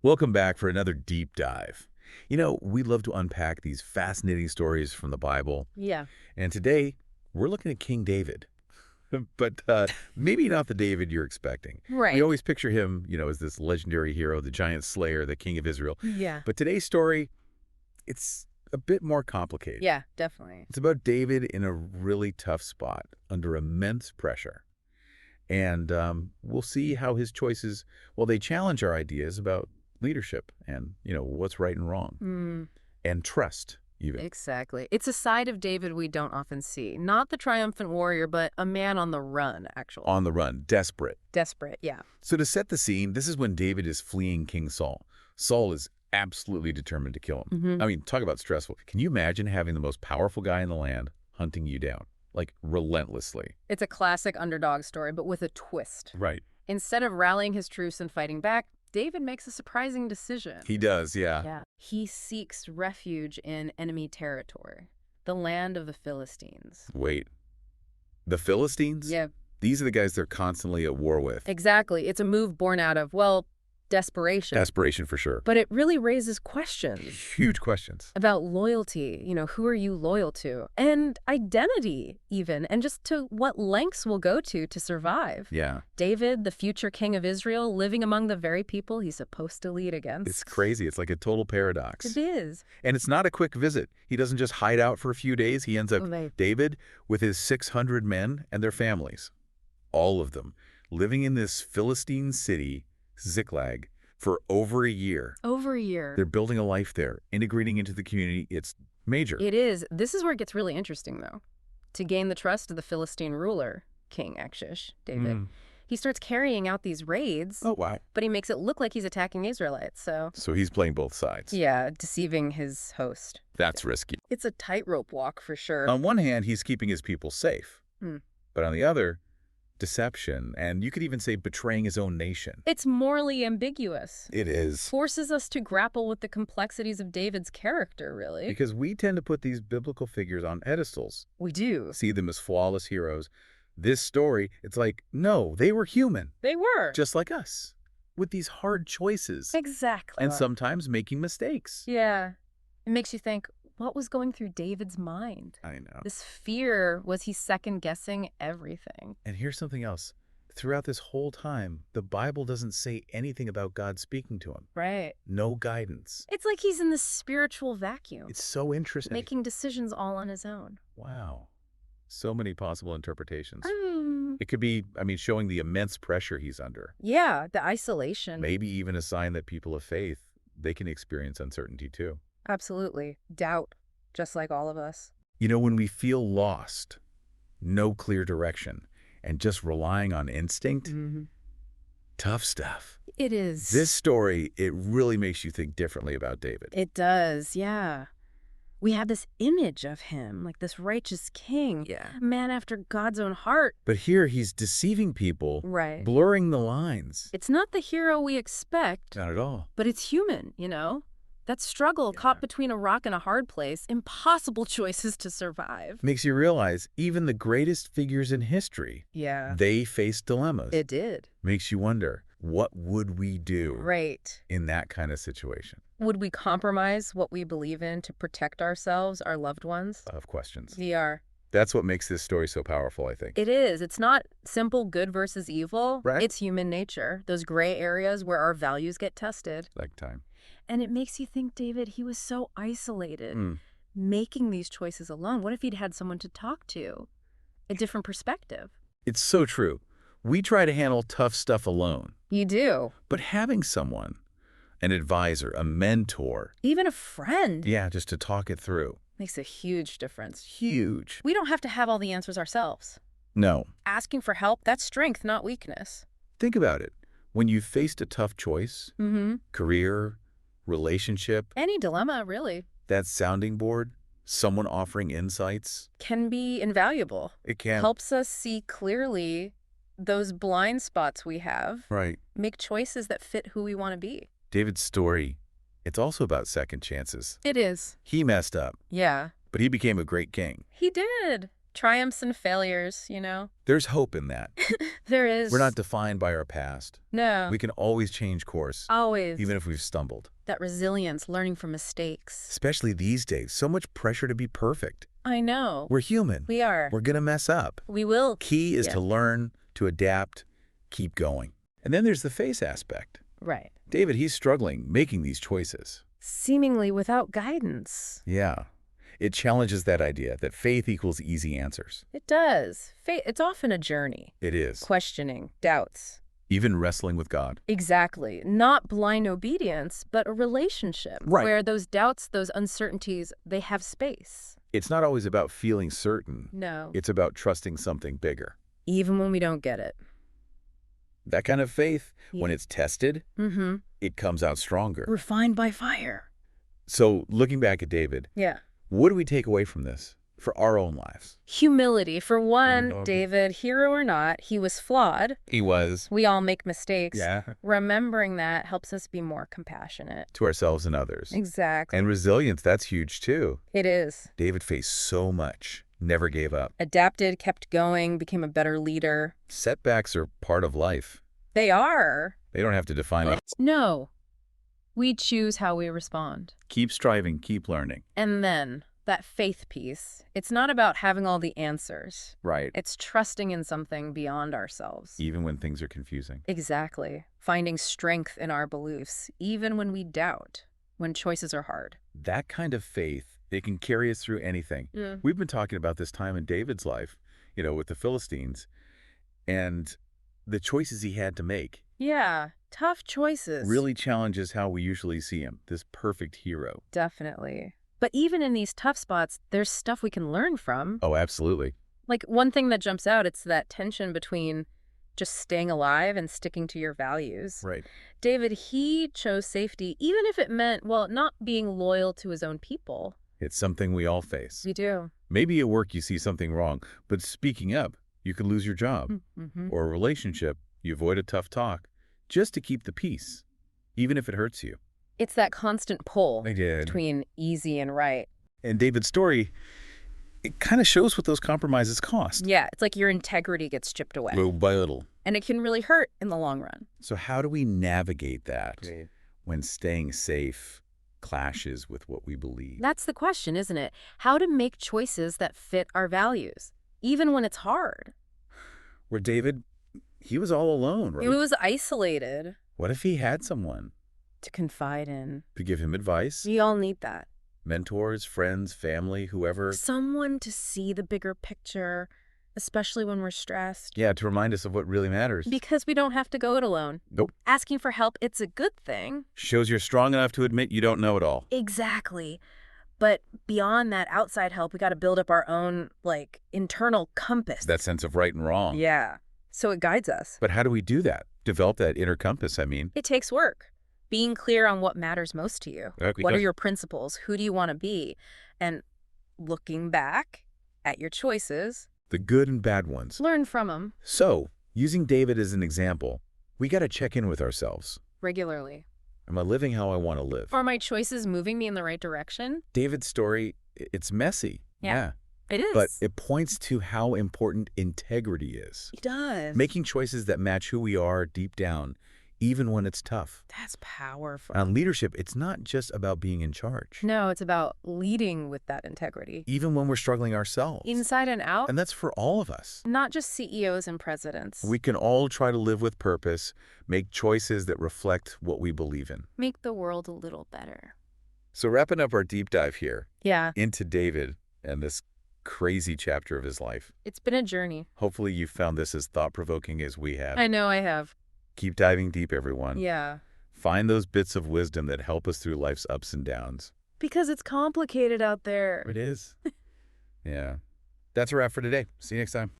Welcome back for another deep dive. We love to unpack these fascinating stories from the Bible, Yeah. and today we're looking at King David. But maybe not the David you're expecting. We Right. always picture him, as this legendary hero, the giant slayer, the king of Israel. Yeah. But today's story, it's a bit more complicated. Yeah, definitely. It's about David in a really tough spot under immense pressure. And we'll see how his choices, well, they challenge our ideas about leadership and, what's right and wrong. Mm, And trust, even. exactly. It's a side of David we don't often see. Not the triumphant warrior, but a man on the run, actually. On the run, desperate. Desperate, yeah. So to set the scene, this is when David is fleeing King Saul. Saul is absolutely determined to kill him. Hmm. I mean, talk about stressful. Can you imagine having the most powerful guy in the land hunting you down, like relentlessly? It's a classic underdog story, but with a twist. Right. Instead of rallying his troops and fighting back, David makes a surprising decision. He does, yeah. Yeah. He seeks refuge in enemy territory, the land of the Philistines. Wait, the Philistines? Yeah, These are the guys they're constantly at war with. exactly. It's a move born out of, well, desperation. Desperation for sure. But it really raises questions Huge questions. about loyalty. Who are you loyal to? And identity, even, and just to what lengths we'll go to survive. Yeah. David, the future king of Israel, living among the very people he's supposed to lead against. It's crazy. It's like a total paradox. It is. And it's not a quick visit. He doesn't just hide out for a few days. He ends up, Right. David, with his 600 men and their families, all of them, living in this Philistine city, Ziklag, for over a year. Over a year. They're building a life there, integrating into the community. It's major. It is. This is where it gets really interesting, though. To gain the trust of the Philistine ruler, King Achish, David, Mm. he starts carrying out these raids, Oh, wow. but he makes it look like he's attacking Israelites, so... So he's playing both sides. Yeah, deceiving his host. That's risky. It's a tightrope walk for sure. On one hand, he's keeping his people safe. Hmm. But on the other, deception, and you could even say betraying his own nation. It's morally ambiguous. It is. Forces us to grapple with the complexities of David's character, really. Because we tend to put these biblical figures on pedestals, We do. see them as flawless heroes. This story, it's like, no, they were human, They were. just like us, with these hard choices, Exactly. and sometimes making mistakes. Yeah. It makes you think, what was going through David's mind? I know. This fear, was he second-guessing everything? And here's something else. Throughout this whole time, the Bible doesn't say anything about God speaking to him. Right. No guidance. It's like he's in this spiritual vacuum, It's so interesting. making decisions all on his own. Wow. So many possible interpretations. Mm. It could be, showing the immense pressure he's under. Yeah, the isolation. Maybe even a sign that people of faith, they can experience uncertainty too. Absolutely. Doubt, just like all of us. When we feel lost, no clear direction, and just relying on instinct, Mm-hmm. tough stuff. It is. This story, it really makes you think differently about David. It does, yeah. We have this image of him, like this righteous king. Yeah. A man after God's own heart. But here he's deceiving people, Right. blurring the lines. It's not the hero we expect, Not at all. but it's human, That struggle, Yeah. caught between a rock and a hard place, impossible choices to survive. Makes you realize even the greatest figures in history, Yeah. they face dilemmas. It did. Makes you wonder, what would we do Right. in that kind of situation? Would we compromise what we believe in to protect ourselves, our loved ones? Of questions. We are. That's what makes this story so powerful, I think. It is. It's not simple good versus evil. Right. It's human nature, those gray areas where our values get tested. Like time. And it makes you think, David, he was so isolated, Mm. making these choices alone. What if he'd had someone to talk to? A different perspective. It's so true. We try to handle tough stuff alone. You do. But having someone, an advisor, a mentor, Even a friend just to talk it through. makes a huge difference. Huge. We don't have to have all the answers ourselves. No. Asking for help, that's strength, not weakness. Think about it. When you've faced a tough choice, Mm-hmm. career, relationship, Any dilemma, really, that sounding board, someone offering insights, can be invaluable. it can. Helps us see clearly those blind spots we have, Right. make choices that fit who we want to be. David's story, it's also about second chances. It is. He messed up, Yeah. but he became a great king. He did. Triumphs and failures, There's hope in that. There is. We're not defined by our past. No. We can always change course, Always. even if we've stumbled. That resilience, learning from mistakes. Especially these days, so much pressure to be perfect. I know. We're human. We are. We're going to mess up. We will. Key is Yeah. to learn, to adapt, keep going. And then there's the face aspect. Right. David, he's struggling making these choices. Seemingly without guidance. Yeah. It challenges that idea that faith equals easy answers. It does. It's often a journey. It is. Questioning, doubts. Even wrestling with God. Exactly. Not blind obedience, but a relationship. Right. Where those doubts, those uncertainties, they have space. It's not always about feeling certain. No. It's about trusting something bigger. Even when we don't get it. That kind of faith, when Yeah. it's tested, it comes out stronger. Refined by fire. So looking back at David, Yeah. what do we take away from this for our own lives? Humility. For one, Mhm. David, hero or not, he was flawed. He was. We all make mistakes. Yeah. Remembering that helps us be more compassionate. To ourselves and others. Exactly. And resilience, that's huge too. It is. David faced so much, never gave up. Adapted, kept going, became a better leader. Setbacks are part of life. They are. They don't have to define us. No. We choose how we respond. Keep striving, keep learning. And then, that faith piece, it's not about having all the answers. Right. It's trusting in something beyond ourselves. Even when things are confusing. Exactly. Finding strength in our beliefs, even when we doubt, when choices are hard. That kind of faith, it can carry us through anything. We've been talking about this time in David's life, with the Philistines, and the choices he had to make. Yeah, tough choices. Really challenges how we usually see him, this perfect hero. Definitely. But even in these tough spots, there's stuff we can learn from. Oh, absolutely. Like, one thing that jumps out, it's that tension between just staying alive and sticking to your values. Right. David, he chose safety, even if it meant, not being loyal to his own people. It's something we all face. We do. Maybe at work you see something wrong, but speaking up, you could lose your job. Or a relationship, you avoid a tough talk, just to keep the peace, even if it hurts you. It's that constant pull I did. between easy and right. And David's story, it kind of shows what those compromises cost. Yeah, it's like your integrity gets chipped away. Little by little. And it can really hurt in the long run. So how do we navigate that when staying safe clashes with what we believe? That's the question, isn't it? How to make choices that fit our values, even when it's hard. Where David, he was all alone, right? He was isolated. What if he had someone To confide in. to give him advice? We all need that. Mentors, friends, family, whoever. Someone to see the bigger picture, especially when we're stressed. Yeah, to remind us of what really matters. Because we don't have to go it alone. Nope. Asking for help, it's a good thing. Shows you're strong enough to admit you don't know it all. Exactly. But beyond that outside help, we got to build up our own, internal compass. That sense of right and wrong. Yeah. So it guides us. But how do we do that? Develop that inner compass, I mean. It takes work. Being clear on what matters most to you. Okay. What are your principles? Who do you want to be? And looking back at your choices. The good and bad ones. Learn from them. So, using David as an example, we got to check in with ourselves. Regularly. Am I living how I want to live? Are my choices moving me in the right direction? David's story, it's messy. Yeah. It is. But it points to how important integrity is. It does. Making choices that match who we are deep down, even when it's tough. That's powerful. And leadership, it's not just about being in charge. No, it's about leading with that integrity. Even when we're struggling ourselves. Inside and out. And that's for all of us. Not just CEOs and presidents. We can all try to live with purpose, make choices that reflect what we believe in. Make the world a little better. So wrapping up our deep dive here Yeah. into David and this crazy chapter of his life. It's been a journey. Hopefully you found this as thought-provoking as we have. I know I have. Keep diving deep, everyone. Yeah. Find those bits of wisdom that help us through life's ups and downs. Because it's complicated out there. It is. Yeah. That's a wrap for today. See you next time.